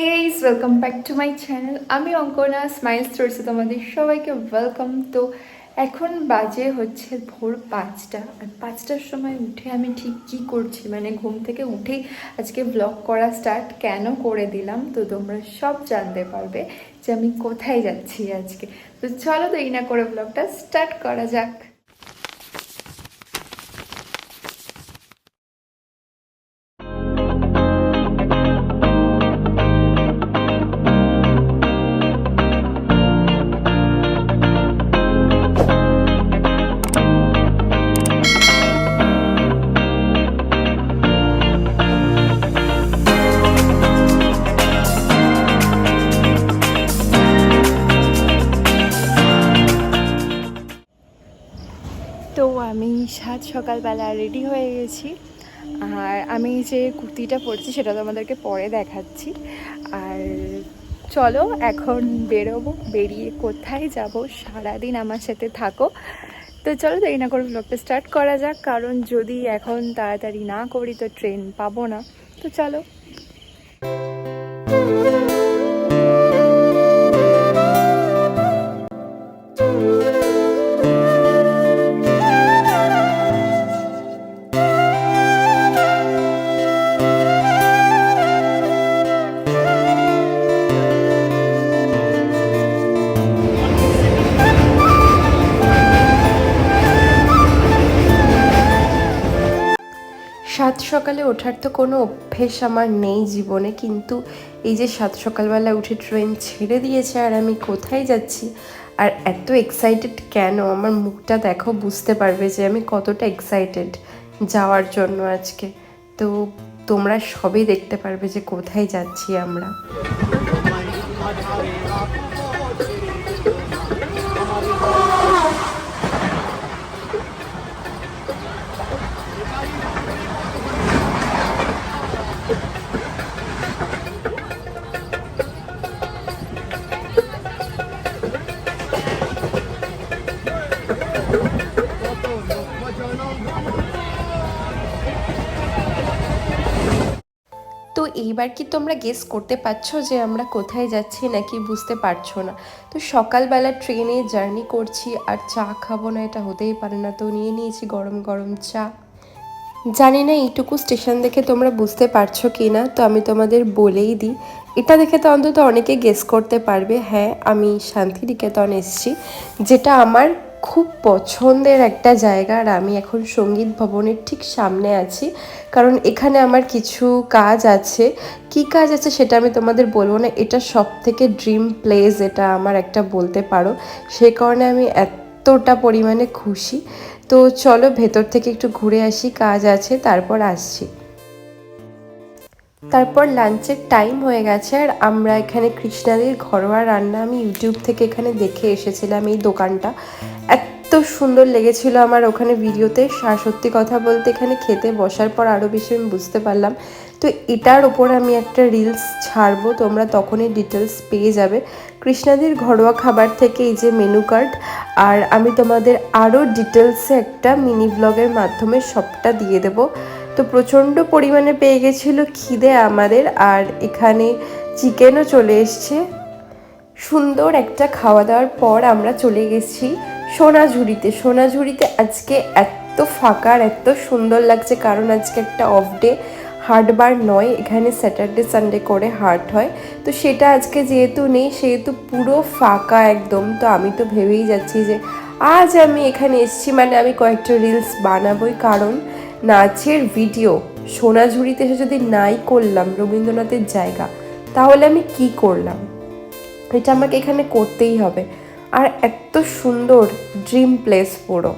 Guys welcome back to my channel. আমি Ankana smile স্টোরিসে তোমাদের সবাইকে ওয়েলকাম। তো এখন বাজে হচ্ছে ভোর 5টা, আর 5টার সময় উঠে আমি ঠিক কী করছি, মানে ঘুম থেকে উঠেই আজকে ব্লগ করা স্টার্ট কেন করে দিলাম, তো তোমরা সব জানতে পারবে যে আমি কোথায় যাচ্ছি আজকে। তো চলো দেরি না করে ব্লগটা স্টার্ট করা যাক। তো আমি সকালবেলা রেডি হয়ে গেছি, আর আমি যে কুর্তিটা পরছি সেটা তোমাদেরকে পরে দেখাচ্ছি। আর চলো এখন বেরোবো, বেরিয়ে কোথায় যাব সারাদিন আমার সাথে থাকো। তো চলো দেরি না করে ব্লগটা স্টার্ট করা যাক, কারণ যদি এখন তাড়াতাড়ি না করি তো ট্রেন পাবো না। তো চলো। সাত সকালে ওঠার তো কোনো অভ্যেস আমার নেই জীবনে, কিন্তু এই যে সাত সকালবেলা উঠে ট্রেন ছেড়ে দিয়েছে আর আমি কোথায় যাচ্ছি আর এত এক্সাইটেড কেন, আমার মুখটা দেখো বুঝতে পারবে যে আমি কতটা এক্সাইটেড যাওয়ার জন্য আজকে। তো তোমরা সবই দেখতে পারবে যে কোথায় যাচ্ছি আমরা। তো এইবার কি তোমরা গেস করতে পারছো যে আমরা কোথায় যাচ্ছি, নাকি বুঝতে পারছো না? তো সকালবেলা ট্রেনে জার্নি করছি আর চা খাবো না এটা হতেই পারে না, তো নিয়ে নিয়েছি গরম গরম চা। জানি না এইটুকু স্টেশন দেখে তোমরা বুঝতে পারছো কি না, তো আমি তোমাদের বলেই দিই। এটা দেখে তো অন্তত অনেকে গেস করতে পারবে, হ্যাঁ আমি শান্তিনিকেতন এসেছি, যেটা আমার খুব পছন্দের একটা জায়গা। আর আমি এখন সঙ্গীত ভবনের ঠিক সামনে আছি, কারণ এখানে আমার কিছু কাজ আছে। কি কাজ আছে সেটা আমি তোমাদের বলবো না, এটা সব থেকে ড্রিম প্লেস, এটা আমার একটা বলতে পারো। সে কারণে আমি এতটা পরিমাণে খুশি। তো চলো ভেতর থেকে একটু ঘুরে আসি, কাজ আছে, তারপর আসছি। তারপর লাঞ্চের টাইম হয়ে গেছে, আর আমরা এখানে কৃষ্ণাদির ঘরোয়া রান্না আমি ইউটিউব থেকে এখানে দেখে এসেছিলাম। এই দোকানটা এত সুন্দর লেগেছিল আমার ওখানে ভিডিওতে, সত্যি কথা বলতে এখানে খেতে বসার পর আরও বেশি আমি বুঝতে পারলাম। তো এটার ওপর আমি একটা রিলস ছাড়বো, তোমরা তখনই ডিটেলস পেয়ে যাবে কৃষ্ণাদির ঘরোয়া খাবার থেকে এই যে মেনু কার্ড। আর আমি তোমাদের আরও ডিটেলসে একটা মিনি ব্লগের মাধ্যমে সবটা দিয়ে দেবো। তো প্রচণ্ড পরিমাণে পেয়ে গেছিলো খিদে আমাদের, আর এখানে চিকেনও চলে এসছে। সুন্দর একটা খাওয়া দাওয়ার পর আমরা চলে গেছি সোনাঝুরিতে। সোনাঝুরিতে আজকে এত ফাঁকা আর এত সুন্দর লাগছে, কারণ আজকে একটা অফ ডে, হাটবার নয়, এখানে স্যাটারডে সানডে করে হাট হয়। তো সেটা আজকে যেহেতু নেই, সেহেতু পুরো ফাঁকা একদম। তো আমি তো ভেবেই যাচ্ছি যে আজ আমি এখানে এসেছি মানে আমি কয়েকটা রিলস বানাবোই, কারণ নাচের ভিডিও সোনাঝুরিতে এসে যদি নাই করলাম, রবীন্দ্রনাথের জায়গা, তাহলে আমি কি করলাম? এটা আমাকে এখানে করতেই হবে। আর এত সুন্দর ড্রিম প্লেস পুরো।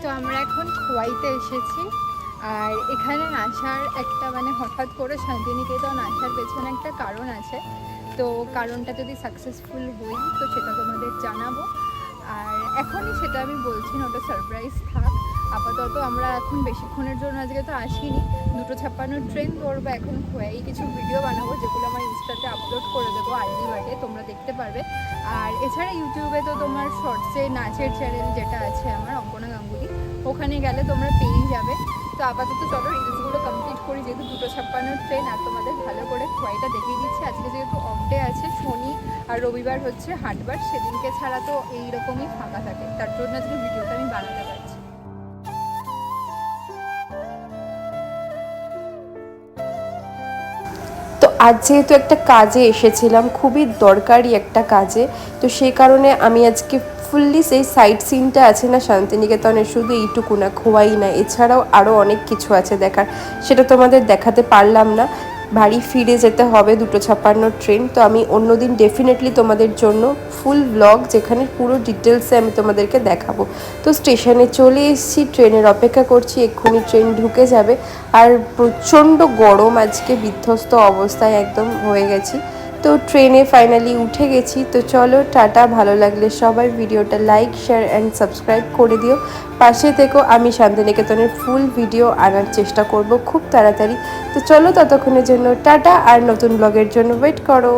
তো আমরা এখন খোয়াইতে এসেছি, আর এখানে আসার একটা মানে হঠাৎ করে শান্তিনিকেতন আসার পেছনে একটা কারণ আছে। তো কারণটা যদি সাকসেসফুল হই তো সেটা তোমাদের জানাবো, আর এখনই সেটা আমি বলছি না, ওটা সারপ্রাইজ থাক। আপাতত আমরা এখন বেশিক্ষণের জন্য আজকে তো আসিনি, 2:56 ট্রেন ধরবো, এখন খোয়াই কিছু ভিডিও বানাবো যেগুলো আমার ইনস্টাতে আপলোড করে দেবো আর্লি বার্ডে, তোমরা দেখতে পারবে। আর এছাড়া ইউটিউবে তো তোমার শর্টসে নাচের চ্যানেল যেটা আছে আমার অঙ্কনা গাঙ্গুলি, ওখানে গেলে তোমরা পেয়েই যাবে। তো আপাতত চলো রিলসগুলো কমপ্লিট করি, যেহেতু 2:56 ট্রেন। আর তোমাদের ভালো করে খোয়াইটা দেখিয়ে দিচ্ছি। আজকে যেহেতু অফ ডে আছে, শনি আর রবিবার হচ্ছে হাটবার, সেদিনকে ছাড়া তো এইরকমই ফাঁকা থাকে, তার জন্য আজকে ভিডিওটা আমি বানাতে পারছি। তো আজ যেহেতু একটা কাজে এসেছিলাম, খুবই দরকারি একটা কাজে, তো সেই কারণে আমি আজকে ফুললি সেই সাইট সিনটা আছে না শান্তিনিকেতনে, শুধু এইটুকু না, খোয়াই না, এছাড়াও আরও অনেক কিছু আছে দেখার, সেটা তোমাদের দেখাতে পারলাম না। বাড়ি ফিরে যেতে হবে 2:56 ট্রেন। তো আমি অন্যদিন ডেফিনেটলি তোমাদের জন্য ফুল ব্লগ, যেখানে পুরো ডিটেলসে আমি তোমাদেরকে দেখাবো। তো স্টেশনে চলে এসেছি, ট্রেনের অপেক্ষা করছি, এক্ষুনি ট্রেন ঢুকে যাবে। আর প্রচণ্ড গরম, আজকে বিধ্বস্ত অবস্থায় একদম হয়ে গেছি। তো ট্রেনে ফাইনালি উঠে গেছি। তো চলো টাটা, ভালো লাগলে সবাই ভিডিওটা লাইক, শেয়ার অ্যান্ড সাবস্ক্রাইব করে দিও। পাশে থেকো, আমি শান্তিনিকেতনের ফুল ভিডিও আনার চেষ্টা করব খুব তাড়াতাড়ি। তো চলো ততক্ষণের জন্য টাটা, আর নতুন ব্লগের জন্য ওয়েট করো।